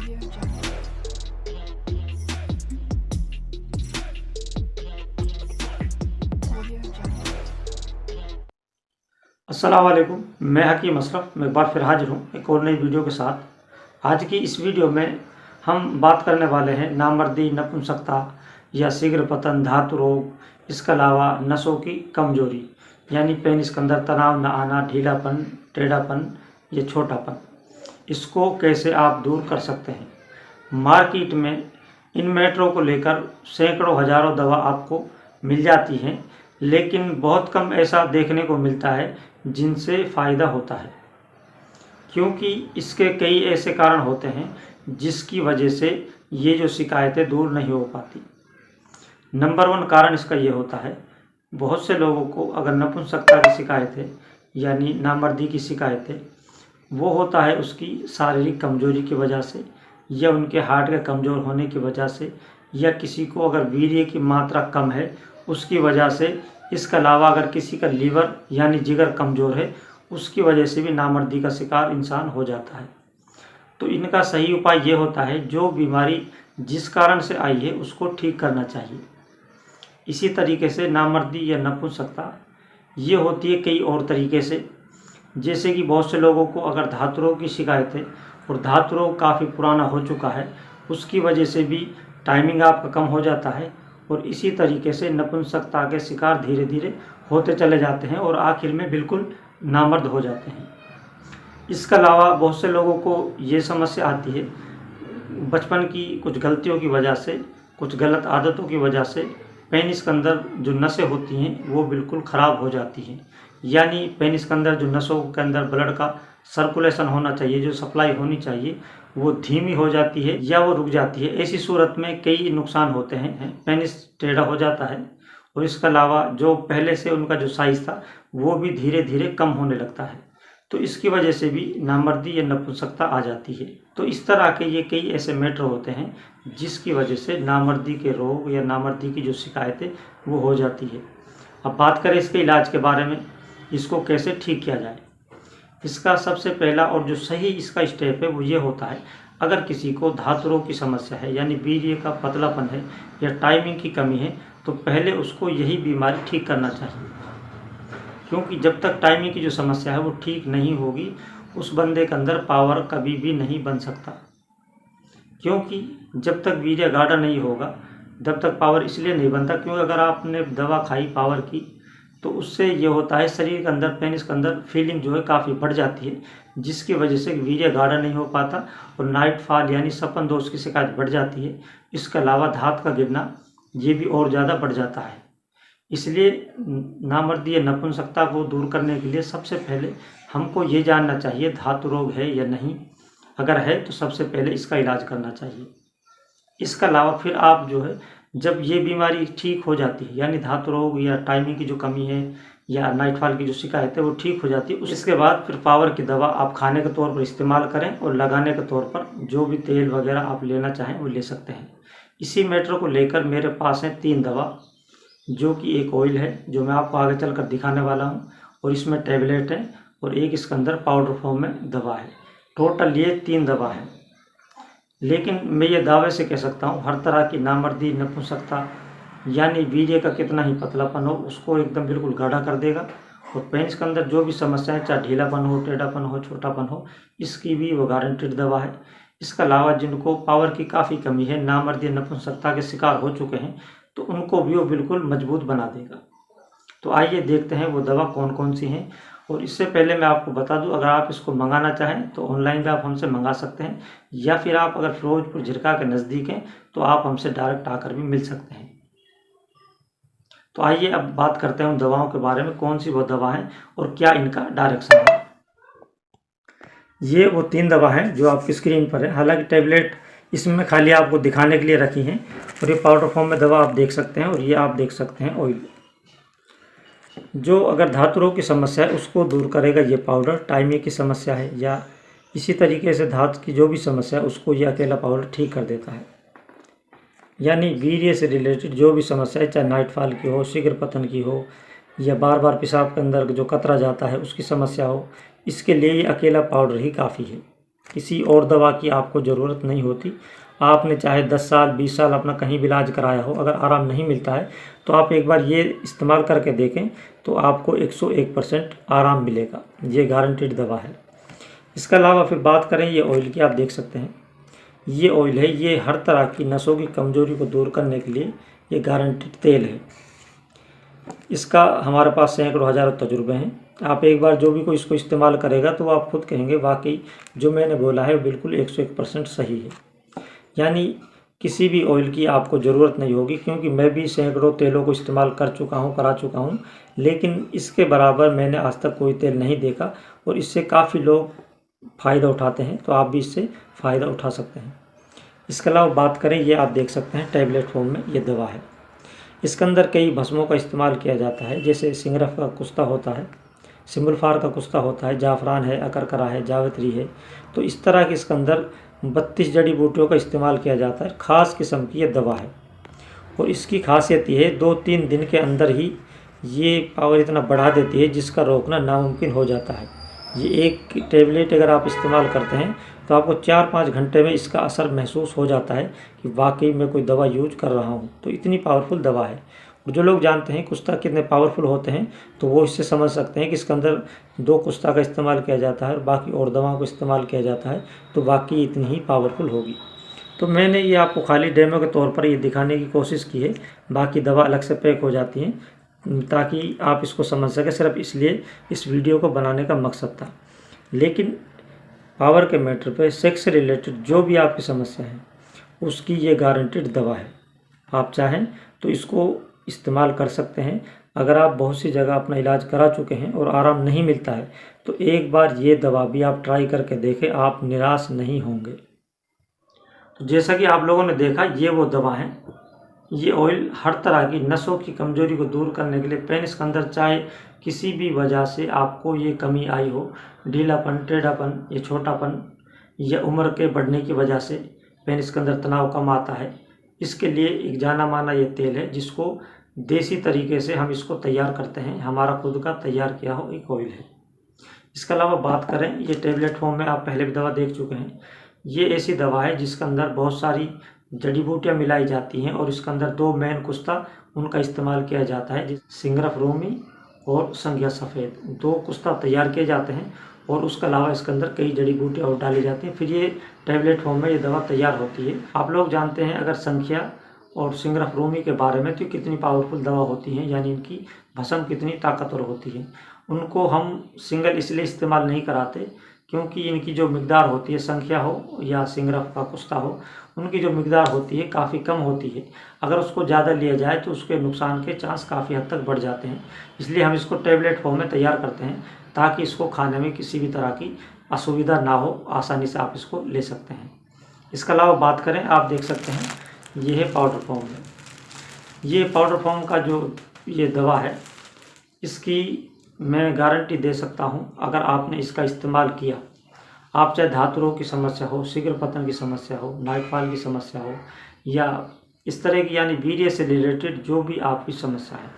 अस्सलाम वालेकुम, मैं हकीम अशरफ मैं एक बार फिर हाजिर हूँ एक और नई वीडियो के साथ। आज की इस वीडियो में हम बात करने वाले हैं नामर्दी, नपुंसकता या शीघ्र पतन, धातु रोग, इसके अलावा नसों की कमजोरी यानी पेनिस के अंदर तनाव न आना, ढीलापन, टेढ़ापन या छोटापन, इसको कैसे आप दूर कर सकते हैं। मार्केट में इन मैटरों को लेकर सैकड़ों हजारों दवा आपको मिल जाती हैं, लेकिन बहुत कम ऐसा देखने को मिलता है जिनसे फ़ायदा होता है, क्योंकि इसके कई ऐसे कारण होते हैं जिसकी वजह से ये जो शिकायतें दूर नहीं हो पाती। नंबर 1 कारण इसका ये होता है, बहुत से लोगों को अगर नपुंसकता की शिकायतें यानी नामर्दी की शिकायतें, वो होता है उसकी शारीरिक कमजोरी की वजह से या उनके हार्ट के कमज़ोर होने की वजह से, या किसी को अगर वीर्य की मात्रा कम है उसकी वजह से। इसके अलावा अगर किसी का लीवर यानी जिगर कमज़ोर है उसकी वजह से भी नामर्दी का शिकार इंसान हो जाता है। तो इनका सही उपाय ये होता है, जो बीमारी जिस कारण से आई है उसको ठीक करना चाहिए। इसी तरीके से नामर्दी या नपुंसकता ये होती है कई और तरीके से, जैसे कि बहुत से लोगों को अगर धातु रोग की शिकायत है और धातु रोग काफ़ी पुराना हो चुका है, उसकी वजह से भी टाइमिंग आपका कम हो जाता है और इसी तरीके से नपुंसकता के शिकार धीरे धीरे होते चले जाते हैं और आखिर में बिल्कुल नामर्द हो जाते हैं। इसके अलावा बहुत से लोगों को ये समस्या आती है, बचपन की कुछ गलतियों की वजह से, कुछ गलत आदतों की वजह से पेनिस के अंदर जो नसें होती हैं वो बिल्कुल ख़राब हो जाती हैं। यानी पेनिस के अंदर जो नसों के अंदर ब्लड का सर्कुलेशन होना चाहिए, जो सप्लाई होनी चाहिए, वो धीमी हो जाती है या वो रुक जाती है। ऐसी सूरत में कई नुकसान होते हैं, पेनिस टेढ़ा हो जाता है और इसके अलावा जो पहले से उनका जो साइज़ था वो भी धीरे धीरे कम होने लगता है। तो इसकी वजह से भी नामर्दी या नपुंसकता आ जाती है। तो इस तरह के ये कई ऐसे मैटर होते हैं जिसकी वजह से नामर्दी के रोग या नामर्दी की जो शिकायतें वो हो जाती है। अब बात करें इसके इलाज के बारे में, इसको कैसे ठीक किया जाए। इसका सबसे पहला और जो सही इसका स्टेप है वो ये होता है, अगर किसी को धातु रोग की समस्या है यानी वीर्य का पतलापन है या टाइमिंग की कमी है, तो पहले उसको यही बीमारी ठीक करना चाहिए, क्योंकि जब तक टाइमिंग की जो समस्या है वो ठीक नहीं होगी उस बंदे के अंदर पावर कभी भी नहीं बन सकता। क्योंकि जब तक वीर्य गाढ़ा नहीं होगा तब तक पावर इसलिए नहीं बनता क्योंकि अगर आपने दवा खाई पावर की तो उससे ये होता है शरीर के अंदर, पेनिस के अंदर फीलिंग जो है काफ़ी बढ़ जाती है, जिसकी वजह से वीर्य गाढ़ा नहीं हो पाता और नाइट फॉल यानी सपन दोष की शिकायत बढ़ जाती है। इसके अलावा धात का गिरना ये भी और ज़्यादा बढ़ जाता है। इसलिए नामर्दी या नपुंसकता को दूर करने के लिए सबसे पहले हमको ये जानना चाहिए धातु रोग है या नहीं। अगर है तो सबसे पहले इसका इलाज करना चाहिए। इसके अलावा फिर आप जो है, जब ये बीमारी ठीक हो जाती है यानी धातु रोग या टाइमिंग की जो कमी है या नाइटफॉल की जो शिकायत है वो ठीक हो जाती है, इसके बाद फिर पावर की दवा आप खाने के तौर पर इस्तेमाल करें और लगाने के तौर पर जो भी तेल वगैरह आप लेना चाहें वो ले सकते हैं। इसी मैटर को लेकर मेरे पास हैं 3 दवा, जो कि एक ऑयल है जो मैं आपको आगे चलकर दिखाने वाला हूँ, और इसमें टैबलेट है और एक इसके अंदर पाउडर फॉर्म में दवा है। टोटल ये 3 दवा है। लेकिन मैं ये दावे से कह सकता हूँ हर तरह की नामर्दी, नपुंसकता यानी वीर्य का कितना ही पतलापन हो उसको एकदम बिल्कुल गाढ़ा कर देगा, और पेनिस के अंदर जो भी समस्याएं, चाहे ढीलापन हो, टेढ़ापन हो, छोटापन हो, इसकी भी वो गारंटीड दवा है। इसके अलावा जिनको पावर की काफ़ी कमी है, नामर्दी, नपुंसकता के शिकार हो चुके हैं, तो उनको भी वो बिल्कुल मजबूत बना देगा। तो आइए देखते हैं वो दवा कौन कौन सी हैं। और इससे पहले मैं आपको बता दूं, अगर आप इसको मंगाना चाहें तो ऑनलाइन भी आप हमसे मंगा सकते हैं, या फिर आप अगर फिरोजपुर झिरका के नज़दीक हैं तो आप हमसे डायरेक्ट आकर भी मिल सकते हैं। तो आइए अब बात करते हैं उन दवाओं के बारे में, कौन सी वो दवा है और क्या इनका डायरेक्शन है। ये वो 3 दवा हैं जो आपकी स्क्रीन पर है। हालांकि टैबलेट इसमें खाली आपको दिखाने के लिए रखी हैं, और ये पाउडर फॉर्म में दवा आप देख सकते हैं, और ये आप देख सकते हैं ऑयल, जो अगर धातु रोग की समस्या है उसको दूर करेगा ये पाउडर। टाइमिंग की समस्या है या इसी तरीके से धातु की जो भी समस्या है उसको ये अकेला पाउडर ठीक कर देता है। यानी वीर्य से रिलेटेड जो भी समस्या है, चाहे नाइटफॉल की हो, शीघ्र पतन की हो, या बार बार पेशाब के अंदर जो कतरा जाता है उसकी समस्या हो, इसके लिए ये अकेला पाउडर ही काफ़ी है। किसी और दवा की आपको ज़रूरत नहीं होती। आपने चाहे 10 साल 20 साल अपना कहीं भी इलाज कराया हो, अगर आराम नहीं मिलता है तो आप एक बार ये इस्तेमाल करके देखें तो आपको 101% आराम मिलेगा। ये गारंटीड दवा है। इसके अलावा फिर बात करें ये ऑयल की, आप देख सकते हैं ये ऑयल है, ये हर तरह की नसों की कमज़ोरी को दूर करने के लिए ये गारंटीड तेल है। इसका हमारे पास सैकड़ों हज़ारों तजुर्बे हैं। आप एक बार जो भी कोई इसको इस्तेमाल करेगा तो आप खुद कहेंगे वाकई जो मैंने बोला है बिल्कुल 101% सही है। यानी किसी भी ऑयल की आपको ज़रूरत नहीं होगी, क्योंकि मैं भी सैकड़ों तेलों को इस्तेमाल कर चुका हूँ, करा चुका हूँ, लेकिन इसके बराबर मैंने आज तक कोई तेल नहीं देखा और इससे काफ़ी लोग फ़ायदा उठाते हैं। तो आप भी इससे फ़ायदा उठा सकते हैं। इसके अलावा बात करें, ये आप देख सकते हैं टैबलेट फॉर्म में ये दवा है। इसके अंदर कई भस्मों का इस्तेमाल किया जाता है, जैसे सिंगरफ का कुस्ता होता है, सिम्बुलफार का कुस्ता होता है, जाफरान है, अकरकरा है, जावित्री है। तो इस तरह के इसके अंदर 32 जड़ी बूटियों का इस्तेमाल किया जाता है। ख़ास किस्म की ये दवा है और इसकी खासियत ये है 2-3 दिन के अंदर ही ये पावर इतना बढ़ा देती है जिसका रोकना नामुमकिन हो जाता है। ये एक टैबलेट अगर आप इस्तेमाल करते हैं तो आपको 4-5 घंटे में इसका असर महसूस हो जाता है कि वाकई मैं कोई दवा यूज कर रहा हूँ। तो इतनी पावरफुल दवा है। और जो लोग जानते हैं कुस्ता कितने पावरफुल होते हैं तो वो इससे समझ सकते हैं कि इसके अंदर 2 कुस्ता का इस्तेमाल किया जाता है और बाकी और दवाओं को इस्तेमाल किया जाता है, तो वाकई इतनी ही पावरफुल होगी। तो मैंने ये आपको खाली डेमो के तौर पर ये दिखाने की कोशिश की है। बाकी दवा अलग से पैक हो जाती है ताकि आप इसको समझ सकें, सिर्फ इसलिए इस वीडियो को बनाने का मकसद था। लेकिन पावर के मैटर पे सेक्स से रिलेटेड जो भी आपकी समस्या है उसकी ये गारंटीड दवा है। आप चाहें तो इसको इस्तेमाल कर सकते हैं। अगर आप बहुत सी जगह अपना इलाज करा चुके हैं और आराम नहीं मिलता है तो एक बार ये दवा भी आप ट्राई करके देखें, आप निराश नहीं होंगे। तो जैसा कि आप लोगों ने देखा, ये वो दवा है। ये ऑयल हर तरह की नसों की कमजोरी को दूर करने के लिए पेन इसके अंदर, चाहे किसी भी वजह से आपको ये कमी आई हो, ढीलापन, टेढ़ापन या छोटापन या उम्र के बढ़ने की वजह से पेन इसके अंदर तनाव कम आता है, इसके लिए एक जाना माना ये तेल है जिसको देसी तरीके से हम इसको तैयार करते हैं। हमारा खुद का तैयार किया हो एक ऑयल है। इसके अलावा बात करें, ये टेबलेट फॉर्म में आप पहले भी दवा देख चुके हैं। ये ऐसी दवा है जिसके अंदर बहुत सारी जड़ी बूटियाँ मिलाई जाती हैं और इसके अंदर 2 मेन कुस्ता उनका इस्तेमाल किया जाता है, सिंगरफ रोमी और संज्ञा सफ़ेद। 2 कुस्ता तैयार किए जाते हैं और उसके अलावा इसके अंदर कई जड़ी बूटियाँ और डाली जाती हैं, फिर ये टैबलेट फॉर्म में ये दवा तैयार होती है। आप लोग जानते हैं अगर संख्या और सिंगरफ रोमी के बारे में तो कितनी पावरफुल दवा होती हैं, यानी इनकी भस्म कितनी ताकतवर होती है। उनको हम सिंगल इसलिए इस्तेमाल नहीं कराते क्योंकि इनकी जो मिकदार होती है, संख्या हो या सिंगरफ का कुस्ता हो, उनकी जो मिकदार होती है काफ़ी कम होती है। अगर उसको ज़्यादा लिया जाए तो उसके नुकसान के चांस काफ़ी हद तक बढ़ जाते हैं। इसलिए हम इसको टैबलेट फॉर्म में तैयार करते हैं ताकि इसको खाने में किसी भी तरह की असुविधा ना हो, आसानी से आप इसको ले सकते हैं। इसके अलावा बात करें, आप देख सकते हैं ये है पाउडर फॉर्म में। ये पाउडर फॉर्म का जो ये दवा है इसकी मैं गारंटी दे सकता हूँ, अगर आपने इसका इस्तेमाल किया, आप चाहे धातुरों की समस्या हो, शीघ्र पतन की समस्या हो, नाइटफॉल की समस्या हो या इस तरह की यानी वीर्य से रिलेटेड जो भी आपकी समस्या है,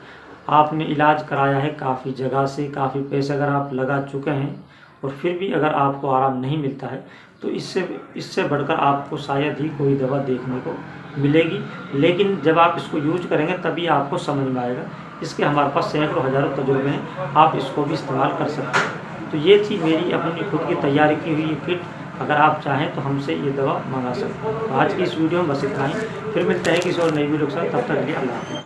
आपने इलाज कराया है काफ़ी जगह से, काफ़ी पैसे अगर आप लगा चुके हैं और फिर भी अगर आपको आराम नहीं मिलता है तो इससे बढ़कर आपको शायद ही कोई दवा देखने को मिलेगी। लेकिन जब आप इसको यूज करेंगे तभी आपको समझ में आएगा। इसके हमारे पास सैकड़ों हज़ारों तजुर्बे हैं, आप इसको भी इस्तेमाल कर सकते हैं। तो ये थी मेरी अपनी खुद की तैयारी की हुई किट। अगर आप चाहें तो हमसे ये दवा मंगा सकते हैं। तो आज की इस वीडियो में बस इतना ही, फिर मिलते हैं किसी और नई वीडियो के साथ। तब तक के लिए अल्लाह हाफ़िज़।